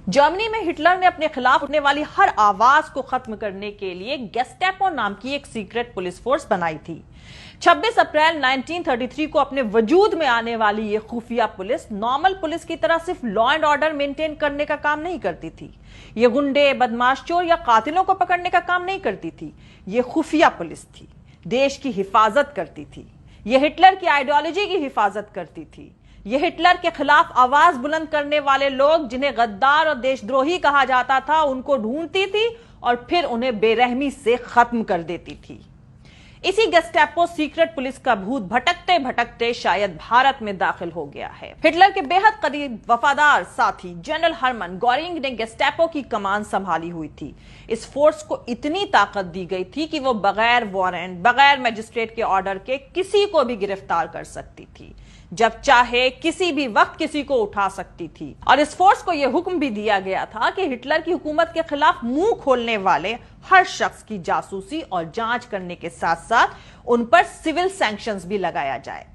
Germany में Hitler ने अपने खिलाफ उठने वाली हर आवाज को खत्म करने के लिए गेस्टापो नाम की एक सीक्रेट पुलिस फोर्स बनाई थी। 26 अप्रैल 1933 को अपने वजूद में आने वाली यह खुफिया पुलिस नॉर्मल पुलिस की तरह सिर्फ लॉ एंड ऑर्डर मेंटेन करने का काम नहीं करती थी। यह गुंडे, बदमाश, चोर या कातिलों को पकड़ने का काम नहीं करती थी। यह खुफिया पुलिस थी, देश की हिफाजत करती थी। यह हिटलर की आइडियोलॉजी की हिफाजत करती थी। यह हिटलर के खिलाफ आवाज बुलंद करने वाले लोग, जिन्हें गद्दार और देशद्रोही कहा जाता था, उनको ढूंढती थी और फिर उन्हें बेरहमी से खत्म कर देती थी। इसी गेस्टापो सीक्रेट पुलिस का भूत भटकते भटकते शायद भारत में दाखिल हो गया है। हिटलर के बेहद करीब वफादार साथी जनरल हरमन गोरिंग ने गेस्टापो की कमान संभाली हुई थी। इस फोर्स को इतनी ताकत दी गई थी कि वो बगैर वारंट, बगैर मजिस्ट्रेट के ऑर्डर के किसी को भी गिरफ्तार कर सकती थी, जब चाहे किसी भी वक्त किसी को उठा सकती थी। और इस फोर्स को यह हुक्म भी दिया गया था कि हिटलर की हुकूमत के खिलाफ मुंह खोलने वाले हर शख्स की जासूसी और जांच करने के साथ साथ उन पर सिविल सैंक्शंस भी लगाया जाए।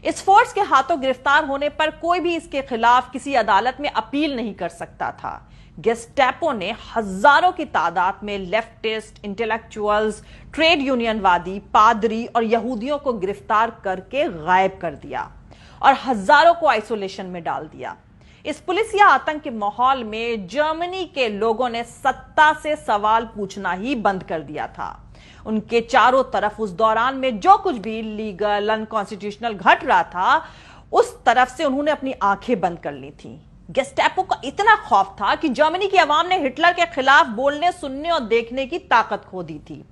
इस फोर्स के हाथों गिरफ्तार होने पर कोई भी इसके खिलाफ किसी अदालत में अपील नहीं कर सकता था। गेस्टापो ने हजारों की तादाद में लेफ्टिस्ट, इंटेलेक्चुअल्स, ट्रेड यूनियनवादी, पादरी और यहूदियों को गिरफ्तार करके गायब कर दिया और हजारों को आइसोलेशन में डाल दिया। इस पुलिस या आतंक के माहौल में जर्मनी के लोगों ने सत्ता से सवाल पूछना ही बंद कर दिया था। उनके चारों तरफ उस दौरान में जो कुछ भी लीगल, अनकॉन्स्टिट्यूशनल घट रहा था, उस तरफ से उन्होंने अपनी आंखें बंद कर ली थी। गेस्टापो का इतना खौफ था कि जर्मनी की आवाम ने हिटलर के खिलाफ बोलने, सुनने और देखने की ताकत खो दी थी।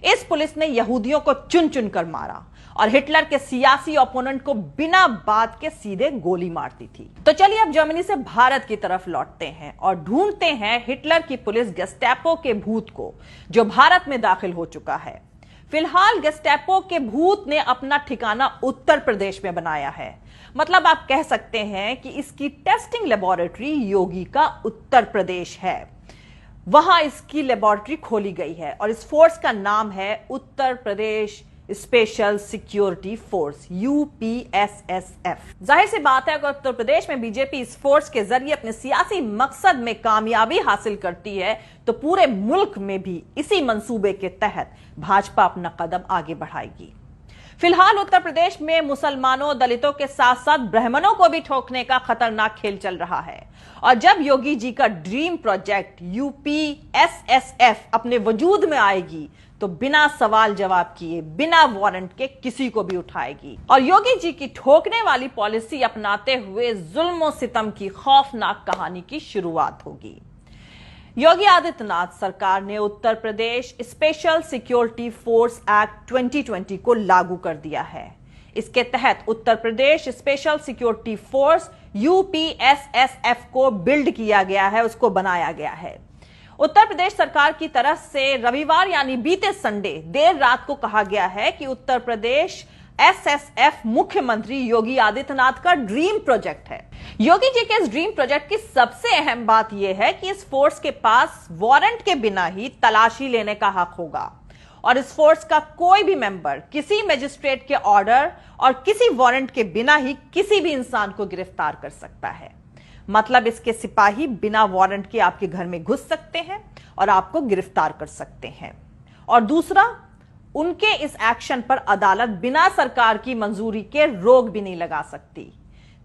इस पुलिस ने यहूदियों को चुन चुन कर मारा और हिटलर के सियासी ओपोनेंट को बिना बात के सीधे गोली मारती थी। तो चलिए अब जर्मनी से भारत की तरफ लौटते हैं और ढूंढते हैं हिटलर की पुलिस गेस्टापो के भूत को, जो भारत में दाखिल हो चुका है। फिलहाल गेस्टापो के भूत ने अपना ठिकाना उत्तर प्रदेश में बनाया है। मतलब आप कह सकते हैं कि इसकी टेस्टिंग लेबोरेटरी योगी का उत्तर प्रदेश है। वहां इसकी लेबोरेटरी खोली गई है और इस फोर्स का नाम है Uttar Pradesh special security force, UPSSF। जाहिर सी बात है, अगर उत्तर प्रदेश में बीजेपी इस फोर्स के जरिए अपने सियासी मकसद में कामयाबी हासिल करती है, तो पूरे मुल्क में भी इसी मंसूबे के तहत भाजपा अपना कदम आगे बढ़ाएगी। फिलहाल उत्तर प्रदेश में मुसलमानों, दलितों के साथ साथ ब्राह्मणों को भी ठोकने का खतरनाक खेल चल रहा है। और जब योगी जी का ड्रीम प्रोजेक्ट UPSSF अपने वजूद में आएगी, तो बिना सवाल जवाब किए, बिना वारंट के किसी को भी उठाएगी और योगी जी की ठोकने वाली पॉलिसी अपनाते हुए जुल्म सितम की खौफनाक कहानी की शुरुआत होगी। योगी आदित्यनाथ सरकार ने Uttar Pradesh special security force act 2020 को लागू कर दिया है। इसके तहत Uttar Pradesh special security force UPSSF को बिल्ड किया गया है, उसको बनाया गया है। उत्तर प्रदेश सरकार की तरफ से रविवार यानी बीते संडे देर रात को कहा गया है कि उत्तर प्रदेश SSF मुख्यमंत्री योगी आदित्यनाथ का ड्रीम प्रोजेक्ट है। योगी जी के इस ड्रीम प्रोजेक्ट की सबसे अहम बात यह है कि इस फोर्स के पास वारंट के बिना ही तलाशी लेने का हक होगा और इस फोर्स का कोई भी मेंबर किसी मजिस्ट्रेट के ऑर्डर और किसी वारंट के बिना ही किसी भी इंसान को गिरफ्तार कर सकता है। मतलब इसके सिपाही बिना वारंट के आपके घर में घुस सकते हैं और आपको गिरफ्तार कर सकते हैं। और दूसरा, उनके इस एक्शन पर अदालत बिना सरकार की मंजूरी के रोक भी नहीं लगा सकती।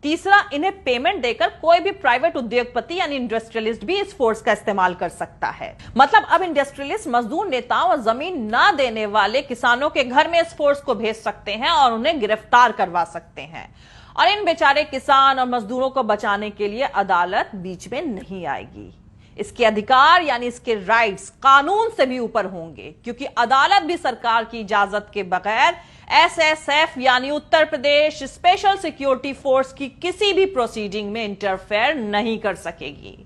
तीसरा, इन्हें पेमेंट देकर कोई भी प्राइवेट उद्योगपति यानी इंडस्ट्रियलिस्ट भी इस फोर्स का इस्तेमाल कर सकता है। मतलब अब इंडस्ट्रियलिस्ट मजदूर नेताओं और जमीन ना देने वाले किसानों के घर में इस फोर्स को भेज सकते हैं और उन्हें गिरफ्तार करवा सकते हैं। और इन बेचारे किसान और मजदूरों को बचाने के लिए अदालत बीच में नहीं आएगी। इसके अधिकार यानी इसके राइट्स कानून से भी ऊपर होंगे, क्योंकि अदालत भी सरकार की इजाजत के बगैर SSF यानी Uttar Pradesh special security force की किसी भी प्रोसीडिंग में इंटरफेयर नहीं कर सकेगी।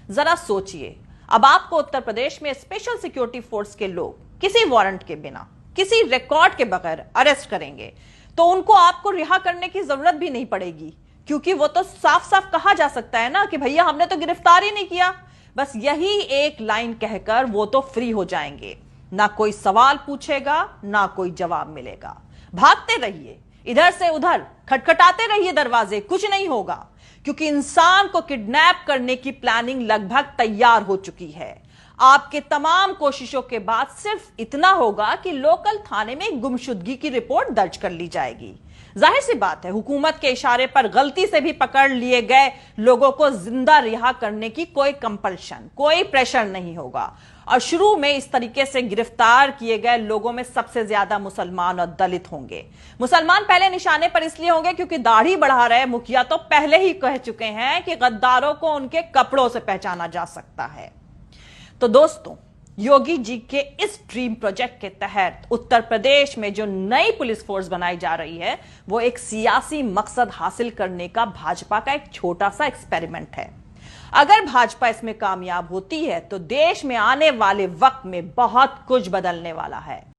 जरा सोचिए, अब आपको उत्तर प्रदेश में स्पेशल सिक्योरिटी फोर्स के लोग किसी वारंट के बिना, किसी रिकॉर्ड के बगैर अरेस्ट करेंगे, तो उनको आपको रिहा करने की जरूरत भी नहीं पड़ेगी, क्योंकि वो तो साफ साफ कहा जा सकता है ना कि भैया हमने तो गिरफ्तार ही नहीं किया। बस यही एक लाइन कहकर वो तो फ्री हो जाएंगे। ना कोई सवाल पूछेगा, ना कोई जवाब मिलेगा। भागते रहिए, इधर से उधर खटखटाते रहिए दरवाजे, कुछ नहीं होगा, क्योंकि इंसान को किडनैप करने की प्लानिंग लगभग तैयार हो चुकी है। आपके तमाम कोशिशों के बाद सिर्फ इतना होगा कि लोकल थाने में गुमशुदगी की रिपोर्ट दर्ज कर ली जाएगी। जाहिर सी बात है, हुकूमत के इशारे पर गलती से भी पकड़ लिए गए लोगों को जिंदा रिहा करने की कोई कंपल्शन, कोई प्रेशर नहीं होगा। और शुरू में इस तरीके से गिरफ्तार किए गए लोगों में सबसे ज्यादा मुसलमान और दलित होंगे। मुसलमान पहले निशाने पर इसलिए होंगे क्योंकि दाढ़ी बढ़ा रहे मुखिया तो पहले ही कह चुके हैं कि गद्दारों को उनके कपड़ों से पहचाना जा सकता है। तो दोस्तों, योगी जी के इस ड्रीम प्रोजेक्ट के तहत उत्तर प्रदेश में जो नई पुलिस फोर्स बनाई जा रही है, वो एक सियासी मकसद हासिल करने का भाजपा का एक छोटा सा एक्सपेरिमेंट है। अगर भाजपा इसमें कामयाब होती है तो देश में आने वाले वक्त में बहुत कुछ बदलने वाला है।